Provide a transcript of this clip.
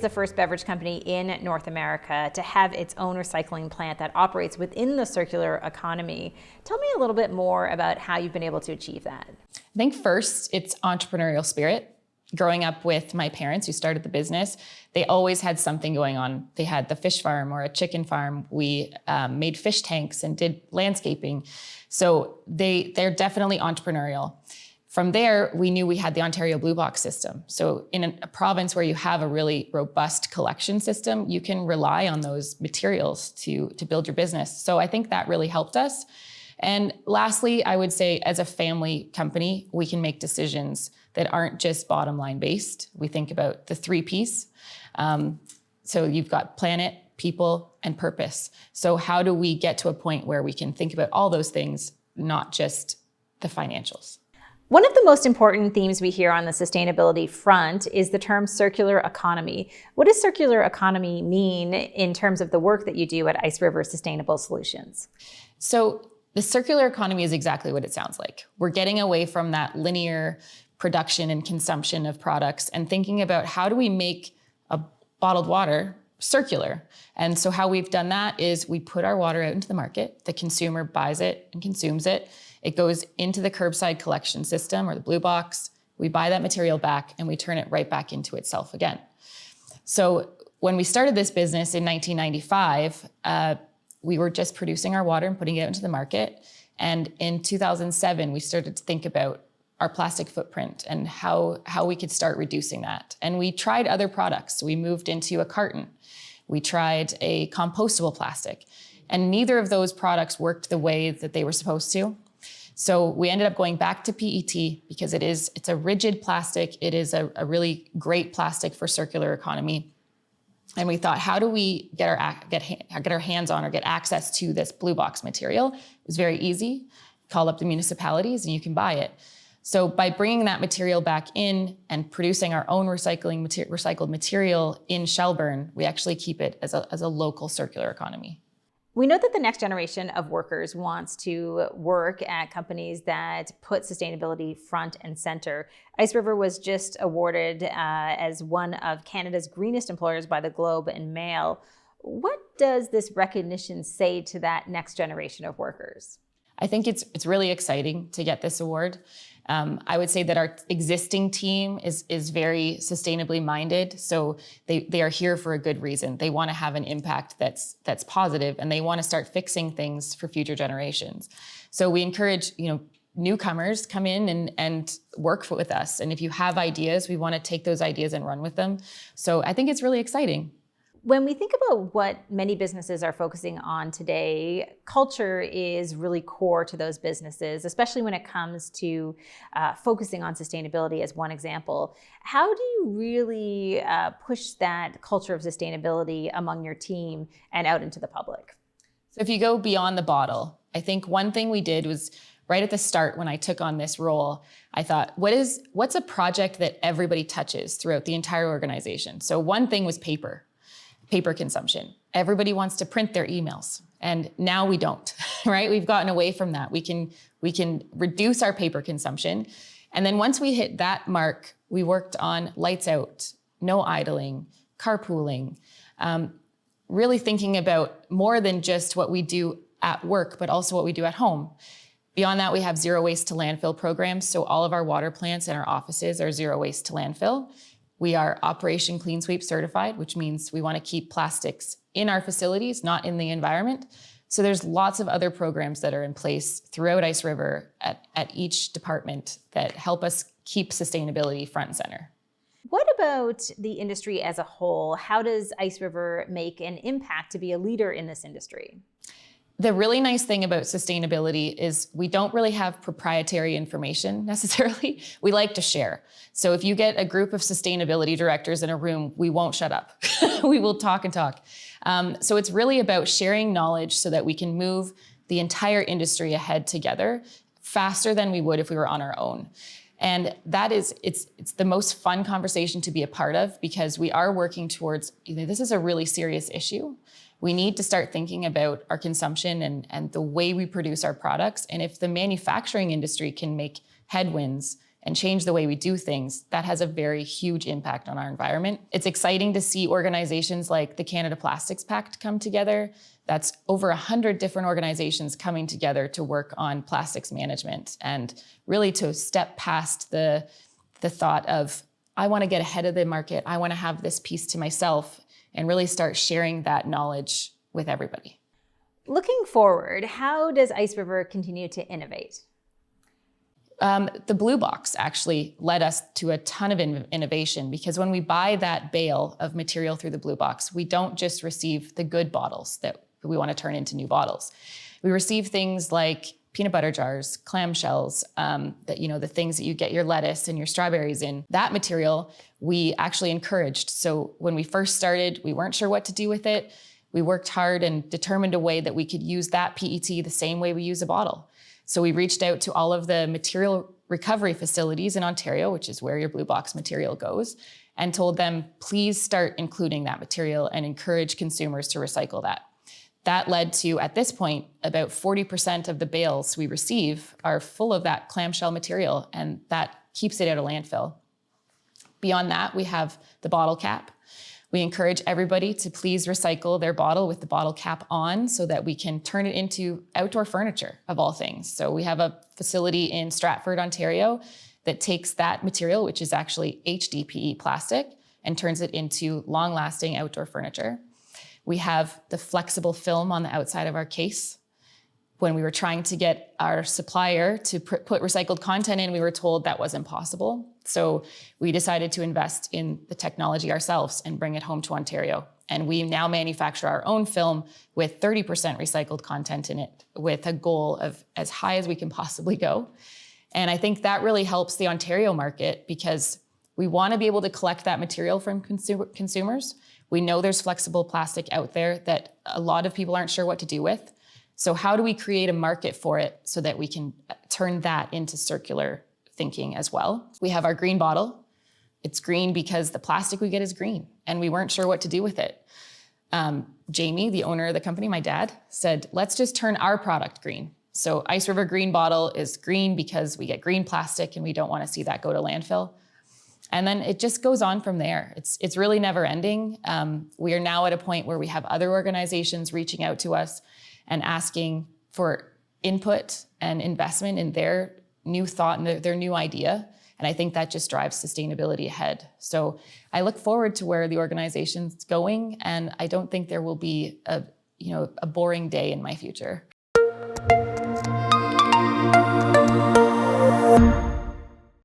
the first beverage company in North America to have its own recycling plant that operates within the circular economy. Tell me a little bit more about how you've been able to achieve that. I think first, it's entrepreneurial spirit. Growing up with my parents who started the business, they always had something going on. They had the fish farm or a chicken farm. We made fish tanks and did landscaping. So they're definitely entrepreneurial. From there, we knew we had the Ontario Blue Box system. So in a province where you have a really robust collection system, you can rely on those materials to build your business. So I think that really helped us. And lastly, I would say as a family company, we can make decisions that aren't just bottom line based. We think about the 3 Ps. So you've got planet, people, and purpose. So how do we get to a point where we can think about all those things, not just the financials? One of the most important themes we hear on the sustainability front is the term circular economy. What does circular economy mean in terms of the work that you do at Ice River Sustainable Solutions? So the circular economy is exactly what it sounds like. We're getting away from that linear production and consumption of products and thinking about how do we make a bottled water circular. And so how we've done that is we put our water out into the market, the consumer buys it and consumes it. It goes into the curbside collection system or the blue box. We buy that material back and we turn it right back into itself again. So when we started this business in 1995, we were just producing our water and putting it out into the market. And in 2007, we started to think about our plastic footprint and how we could start reducing that. And we tried other products. We moved into a carton. We tried a compostable plastic. And neither of those products worked the way that they were supposed to. So we ended up going back to PET because it's a rigid plastic. It is a really great plastic for circular economy. And we thought, how do we get our hands on or get access to this blue box material? It was very easy. Call up the municipalities and you can buy it. So by bringing that material back in and producing our own recycled material in Shelburne, we actually keep it as a local circular economy. We know that the next generation of workers wants to work at companies that put sustainability front and center. Ice River was just awarded as one of Canada's greenest employers by the Globe and Mail. What does this recognition say to that next generation of workers? I think it's really exciting to get this award. I would say that our existing team is very sustainably minded. So they are here for a good reason. They want to have an impact that's positive, and they want to start fixing things for future generations. So we encourage, newcomers come in and work with us. And if you have ideas, we want to take those ideas and run with them. So I think it's really exciting. When we think about what many businesses are focusing on today, culture is really core to those businesses, especially when it comes to focusing on sustainability as one example. How do you really push that culture of sustainability among your team and out into the public? So if you go beyond the bottle, I think one thing we did was right at the start when I took on this role, I thought, what's a project that everybody touches throughout the entire organization? So one thing was paper consumption. Everybody wants to print their emails, and now we don't, right? We've gotten away from that. We can reduce our paper consumption. And then once we hit that mark, we worked on lights out, no idling, carpooling, really thinking about more than just what we do at work, but also what we do at home. Beyond that, we have zero waste to landfill programs. So all of our water plants and our offices are zero waste to landfill. We are Operation Clean Sweep certified, which means we want to keep plastics in our facilities, not in the environment. So there's lots of other programs that are in place throughout Ice River at each department that help us keep sustainability front and center. What about the industry as a whole? How does Ice River make an impact to be a leader in this industry? The really nice thing about sustainability is we don't really have proprietary information necessarily. We like to share. So if you get a group of sustainability directors in a room, we won't shut up. We will talk and talk. So it's really about sharing knowledge so that we can move the entire industry ahead together faster than we would if we were on our own. And that is, it's the most fun conversation to be a part of because we are working towards, this is a really serious issue. We need to start thinking about our consumption and the way we produce our products. And if the manufacturing industry can make headwinds and change the way we do things, that has a very huge impact on our environment. It's exciting to see organizations like the Canada Plastics Pact come together. That's over 100 different organizations coming together to work on plastics management and really to step past the thought of, I want to get ahead of the market, I want to have this piece to myself, and really start sharing that knowledge with everybody. Looking forward, how does Ice River continue to innovate? The Blue Box actually led us to a ton of innovation, because when we buy that bale of material through the Blue Box, we don't just receive the good bottles that we want to turn into new bottles. We receive things like peanut butter jars, clamshells, the things that you get your lettuce and your strawberries in. That material we actually encouraged. So when we first started, we weren't sure what to do with it. We worked hard and determined a way that we could use that PET the same way we use a bottle. So we reached out to all of the material recovery facilities in Ontario, which is where your Blue Box material goes, and told them, please start including that material and encourage consumers to recycle that. That led to, at this point, about 40% of the bales we receive are full of that clamshell material, and that keeps it out of landfill. Beyond that, we have the bottle cap. We encourage everybody to please recycle their bottle with the bottle cap on so that we can turn it into outdoor furniture, of all things. So we have a facility in Stratford, Ontario, that takes that material, which is actually HDPE plastic, and turns it into long-lasting outdoor furniture. We have the flexible film on the outside of our case. When we were trying to get our supplier to put recycled content in, we were told that wasn't possible. So we decided to invest in the technology ourselves and bring it home to Ontario. And we now manufacture our own film with 30% recycled content in it, with a goal of as high as we can possibly go. And I think that really helps the Ontario market, because we want to be able to collect that material from consumers. We know there's flexible plastic out there that a lot of people aren't sure what to do with. So how do we create a market for it so that we can turn that into circular thinking as well? We have our green bottle. It's green because the plastic we get is green, and we weren't sure what to do with it. Jamie, the owner of the company, my dad, said, let's just turn our product green. So Ice River Green Bottle is green because we get green plastic and we don't want to see that go to landfill. And then it just goes on from there. It's really never ending. We are now at a point where we have other organizations reaching out to us and asking for input and investment in their new thought and their new idea. And I think that just drives sustainability ahead. So I look forward to where the organization's going, and I don't think there will be a boring day in my future.